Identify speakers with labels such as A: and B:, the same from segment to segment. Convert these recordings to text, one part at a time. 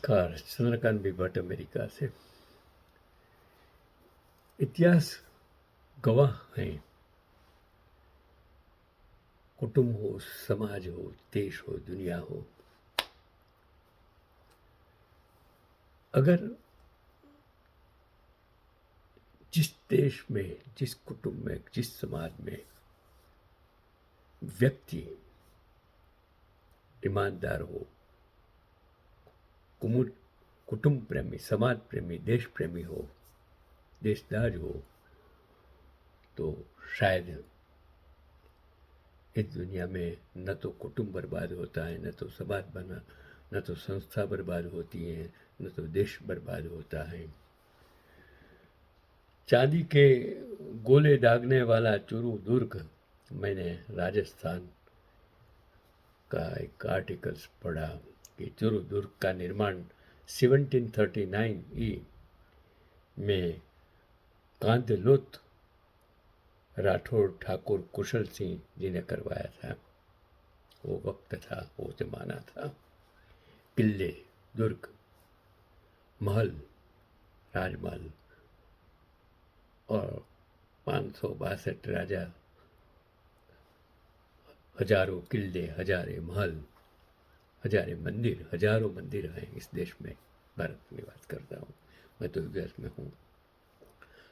A: नमस्कार। Chandrakant B Bhatt America से। इतिहास गवाह हैं। कुटुंब हो, समाज हो, देश हो, दुनिया हो, अगर जिस देश में, जिस कुटुंब में, जिस समाज में व्यक्ति ईमानदार हो, कुटुंब प्रेमी, समाज प्रेमी, देश प्रेमी हो, देशदार हो, तो शायद इस दुनिया में न तो कुटुंब बर्बाद होता है, न तो समाज बना, न तो संस्था बर्बाद होती है, न तो देश बर्बाद होता है। चांदी के गोले दागने वाला चूरू दुर्ग, मैंने राजस्थान का एक आर्टिकल्स पढ़ा कि चूरू दुर्ग का निर्माण 1739 ई में कांदलोत राठौड़ ठाकुर कुशल सिंह जी ने करवाया था। वो वक्त था, वो जमाना था। किले, दुर्ग, महल, राजमहल और 562 राजा, हजारों किले, हजारे महल, हजारे मंदिर, हजारों मंदिर हैं इस देश में। भारत की बात करता हूँ, मैं तो यूएस में हूँ।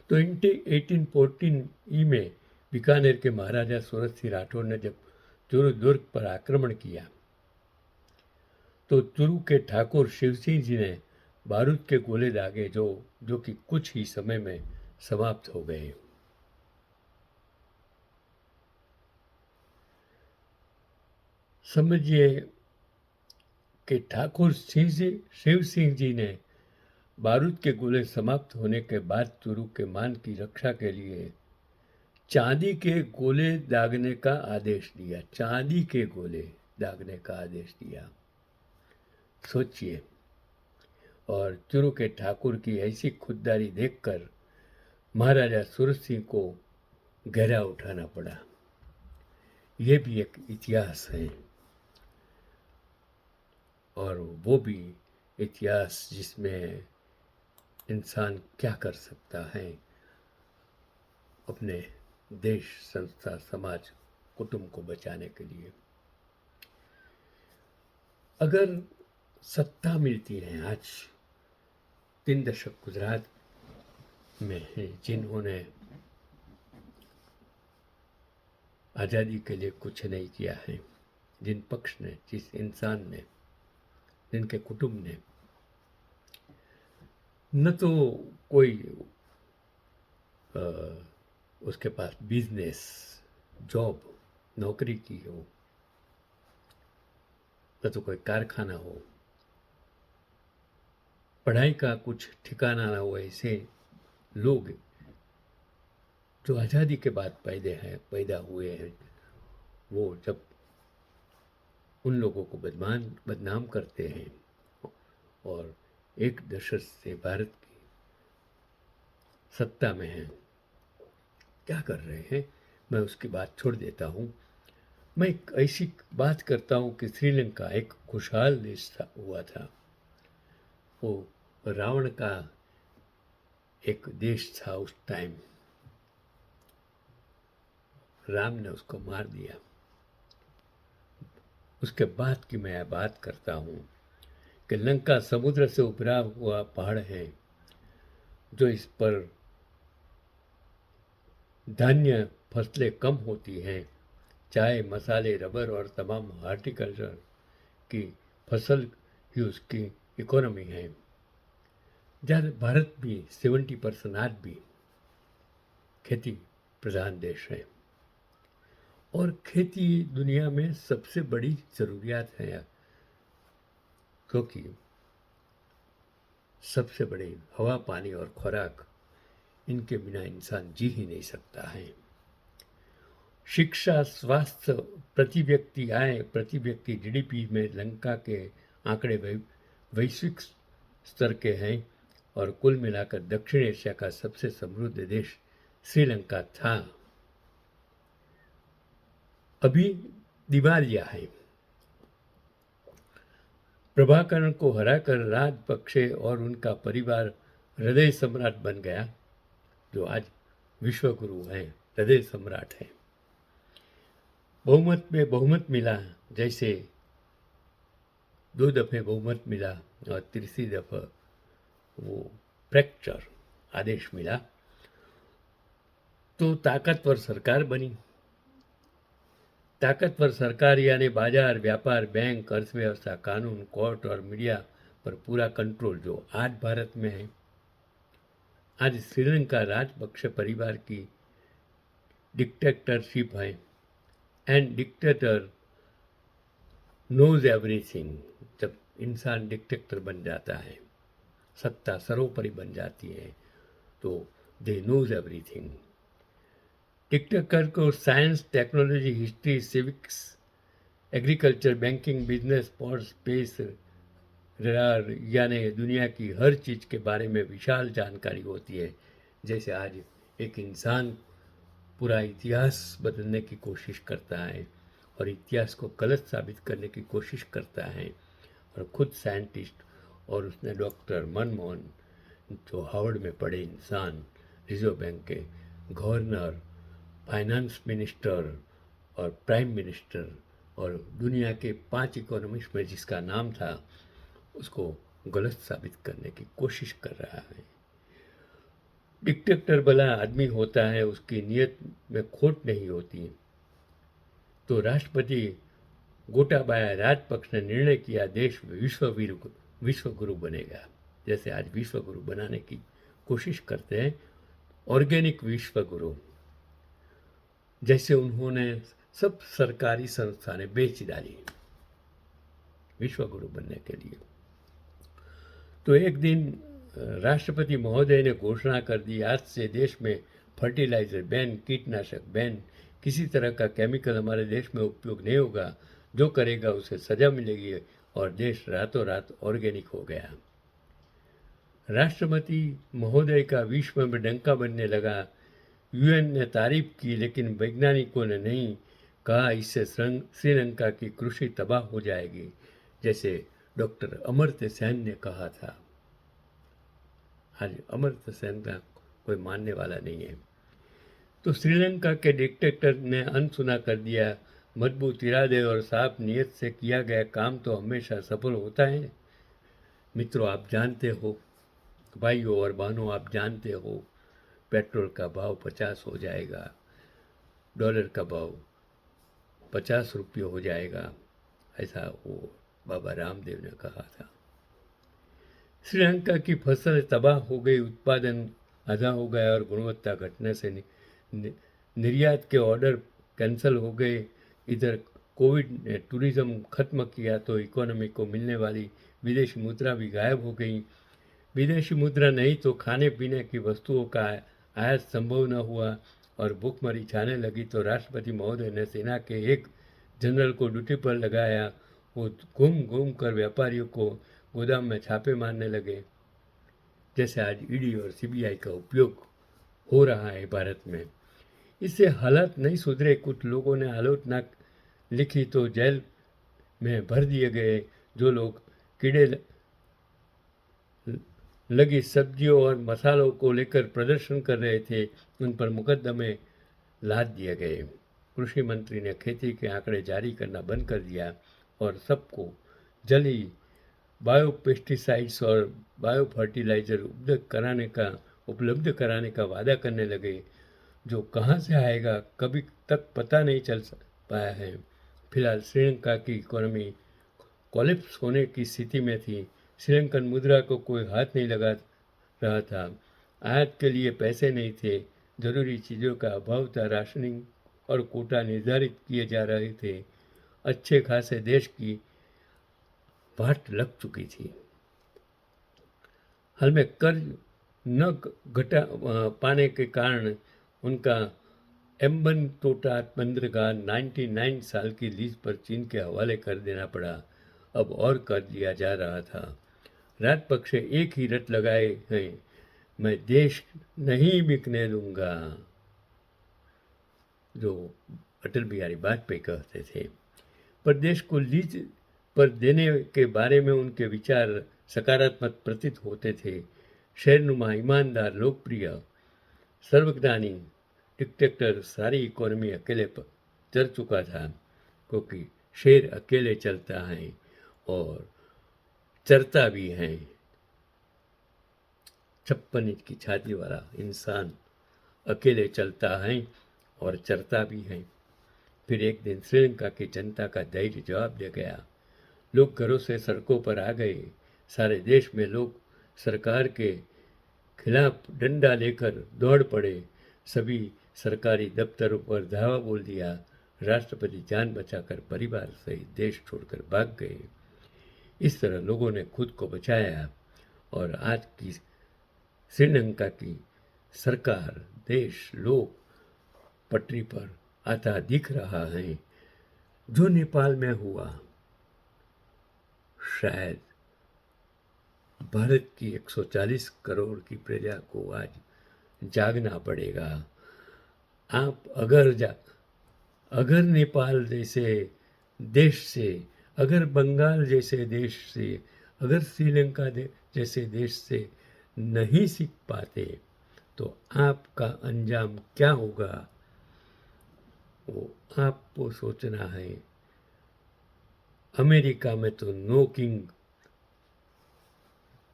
A: तो 1814 ई में बीकानेर के महाराजा सूरत सिंह राठौर ने जब चूरू दुर्ग पर आक्रमण किया तो चूरू के ठाकुर शिव सिंह जी ने बारूद के गोले दागे जो कि कुछ ही समय में समाप्त हो गए। समझिए कि ठाकुर शिव सिंह जी ने बारूद के गोले समाप्त होने के बाद चूरू के मान की रक्षा के लिए चांदी के गोले दागने का आदेश दिया। चांदी के गोले दागने का आदेश दिया, सोचिए। और चूरू के ठाकुर की ऐसी खुददारी देखकर महाराजा सूरत सिंह को गहरा उठाना पड़ा। ये भी एक इतिहास है, और वो भी इतिहास जिसमें इंसान क्या कर सकता है अपने देश, संस्था, समाज, कुटुंब को बचाने के लिए। अगर सत्ता मिलती है, आज 3 दशक गुजरात में है जिन्होंने आज़ादी के लिए कुछ नहीं किया है, जिन पक्ष ने, जिस इंसान ने, जिनके कुटुंब ने न तो कोई उसके पास बिजनेस, जॉब, नौकरी की हो, न तो कोई कारखाना हो, पढ़ाई का कुछ ठिकाना ना हो, ऐसे लोग जो आज़ादी के बाद पैदा हुए हैं, वो जब उन लोगों को बदनाम करते हैं और एक दशक से भारत की सत्ता में हैं, क्या कर रहे हैं, मैं उसकी बात छोड़ देता हूँ। मैं एक ऐसी बात करता हूँ कि श्रीलंका एक खुशहाल देश हुआ था। वो रावण का एक देश था उस टाइम। राम ने उसको मार दिया। उसके बाद की मैं बात करता हूँ कि लंका समुद्र से उभरा हुआ पहाड़ है, जो इस पर धान्य फसलें कम होती हैं। चाय, मसाले, रबर और तमाम हार्टिकल्चर की फसल ही उसकी इकोनॉमी है। जहाँ भारत भी 70% आज भी खेती प्रधान देश है, और खेती दुनिया में सबसे बड़ी ज़रूरियात है, क्योंकि सबसे बड़े हवा, पानी और खुराक, इनके बिना इंसान जी ही नहीं सकता है। शिक्षा, स्वास्थ्य, प्रति व्यक्ति आय, प्रति व्यक्ति जीडीपी में लंका के आंकड़े वैश्विक स्तर के हैं, और कुल मिलाकर दक्षिण एशिया का सबसे समृद्ध देश श्रीलंका था। अभी दिवालिया है। प्रभाकरण को हराकर राजपक्षे और उनका परिवार हृदय सम्राट बन गया, जो आज विश्वगुरु हैं, हृदय सम्राट हैं। बहुमत में बहुमत मिला, जैसे 2 दफ़े बहुमत मिला और तीसरी दफ़ा वो फ्रैक्चर आदेश मिला, तो ताकतवर सरकार बनी। ताकतवर सरकार यानी बाजार, व्यापार, बैंक, अर्थव्यवस्था, कानून, कोर्ट और मीडिया पर पूरा कंट्रोल, जो आज भारत में है। आज श्रीलंका राजपक्षे परिवार की डिक्टेटरशिप है, एंड डिक्टेटर नोज एवरीथिंग। जब इंसान डिक्टेटर बन जाता है, सत्ता सर्वोपरि बन जाती है, तो दे नोज एवरीथिंग। डिक्टेटर को science, technology, history, civics, agriculture, banking, business, sports, space, radar यानी दुनिया की हर चीज़ के बारे में विशाल जानकारी होती है। जैसे आज एक इंसान पूरा इतिहास बदलने की कोशिश करता है और इतिहास को गलत साबित करने की कोशिश करता है, और खुद साइंटिस्ट, और उसने डॉक्टर मनमोहन, जो हार्वर्ड में पढ़े इंसान, रिजर्व बैंक के गवर्नर, फाइनेंस मिनिस्टर और प्राइम मिनिस्टर, और दुनिया के 5 इकोनॉमिस्ट में जिसका नाम था, उसको गलत साबित करने की कोशिश कर रहा है। डिक्टेटर भला आदमी होता है, उसकी नीयत में खोट नहीं होती। तो राष्ट्रपति गोटाबाया राजपक्ष ने निर्णय किया, देश विश्वगुरु बनेगा। जैसे आज विश्वगुरु बनाने की कोशिश करते हैं, ऑर्गेनिक विश्वगुरु, जैसे उन्होंने सब सरकारी संस्थानें बेच डाली विश्वगुरु बनने के लिए। तो एक दिन राष्ट्रपति महोदय ने घोषणा कर दी, आज से देश में फर्टिलाइजर बैन, कीटनाशक बैन, किसी तरह का केमिकल हमारे देश में उपयोग नहीं होगा, जो करेगा उसे सजा मिलेगी, और देश रातों रात ऑर्गेनिक हो गया। राष्ट्रपति महोदय का विश्व में डंका बनने लगा। यूएन ने तारीफ की, लेकिन वैज्ञानिकों ने नहीं, कहा इससे श्रीलंका की कृषि तबाह हो जाएगी, जैसे डॉक्टर अमर्त्य सेन ने कहा था। आज अमर्त्य सेन का कोई मानने वाला नहीं है। तो श्रीलंका के डिक्टेटर ने अनसुना कर दिया। मजबूत इरादे और साफ नीयत से किया गया काम तो हमेशा सफल होता है। मित्रों, आप जानते हो, भाइयों और बहनों, आप जानते हो, पेट्रोल का भाव 50 हो जाएगा, डॉलर का भाव 50 रुपये हो जाएगा, ऐसा वो बाबा रामदेव ने कहा था। श्रीलंका की फसल तबाह हो गई, उत्पादन आधा हो गया और गुणवत्ता घटने से निर्यात के ऑर्डर कैंसिल हो गए। इधर कोविड ने टूरिज्म खत्म किया, तो इकोनॉमी को मिलने वाली विदेशी मुद्रा भी गायब हो गई। विदेशी मुद्रा नहीं तो खाने पीने की वस्तुओं का आयात संभव न हुआ और भूखमरी छाने लगी। तो राष्ट्रपति महोदय ने सेना के एक जनरल को ड्यूटी पर लगाया। वो घूम घूम कर व्यापारियों को गोदाम में छापे मारने लगे, जैसे आज ईडी और सीबीआई का उपयोग हो रहा है भारत में। इससे हालात नहीं सुधरे। कुछ लोगों ने आलोचना लिखी तो जेल में भर दिए गए। जो लोग कीड़े लगी सब्जियों और मसालों को लेकर प्रदर्शन कर रहे थे, उन पर मुकदमे लाद दिए गए। कृषि मंत्री ने खेती के आंकड़े जारी करना बंद कर दिया और सबको जल्दी बायो पेस्टिसाइड्स और बायो फर्टिलाइजर उपलब्ध कराने का वादा करने लगे, जो कहाँ से आएगा कभी तक पता नहीं चल पाया है। फिलहाल श्रीलंका की इकोनॉमी कोलैप्स होने की स्थिति में थी। श्रीलंकन मुद्रा को कोई हाथ नहीं लगा रहा था। आयात के लिए पैसे नहीं थे, जरूरी चीज़ों का अभाव था, राशनिंग और कोटा निर्धारित किए जा रहे थे। अच्छे खासे देश की बाट लग चुकी थी। हाल में कर्ज न घटा पाने के कारण उनका एम्बन टोटा बंदरगाह 99 साल की लीज पर चीन के हवाले कर देना पड़ा। अब और कर्ज लिया जा रहा था। राजपक्षे एक ही रट लगाए हैं, मैं देश नहीं बिकने दूंगा, जो अटल बिहारी वाजपेयी कहते थे। पर देश को लीज पर देने के बारे में उनके विचार सकारात्मक प्रतीत होते थे। शहरनुमा, ईमानदार, लोकप्रिय, सर्वज्ञानी डिक्टेटर सारी इकोनॉमी अकेले पर चल चुका था, क्योंकि शेर अकेले चलता है और चरता भी है। 56 इंच की छाती वाला इंसान अकेले चलता है और चरता भी है। फिर एक दिन श्रीलंका की जनता का धैर्य जवाब दे गया। लोग घरों से सड़कों पर आ गए। सारे देश में लोग सरकार के खिलाफ डंडा लेकर दौड़ पड़े। सभी सरकारी दफ्तरों पर धावा बोल दिया। राष्ट्रपति जान बचाकर परिवार सहित देश छोड़कर भाग गए। इस तरह लोगों ने खुद को बचाया और आज की श्रीलंका की सरकार, देश, लोग पटरी पर आता दिख रहा है। जो नेपाल में हुआ, शायद भारत की 140 करोड़ की प्रजा को आज जागना पड़ेगा। आप अगर नेपाल जैसे देश से, अगर बंगाल जैसे देश से, अगर श्रीलंका जैसे देश से नहीं सीख पाते तो आपका अंजाम क्या होगा, वो आपको सोचना है। अमेरिका में तो नो किंग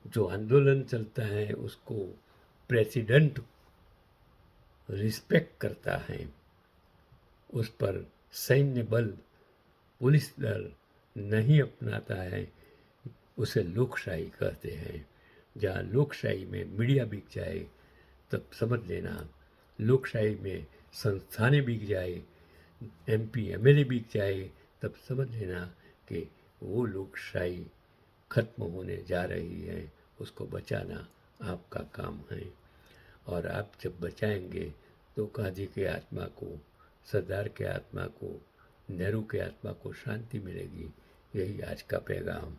A: जो आंदोलन चलता है उसको प्रेसिडेंट रिस्पेक्ट करता है, उस पर सैन्य बल, पुलिस दल नहीं अपनाता है, उसे लोकशाही कहते हैं। जहाँ लोकशाही में मीडिया बिक जाए तब समझ लेना, लोकशाही में संस्थानें बिक जाए, एमपी एमएलए बिक जाए तब समझ लेना कि वो लोकशाही खत्म होने जा रही है। उसको बचाना आपका काम है। और आप जब बचाएंगे तो गांधी के आत्मा को, सरदार के आत्मा को, नेहरू के आत्मा को शांति मिलेगी। यही आज का पैगाम।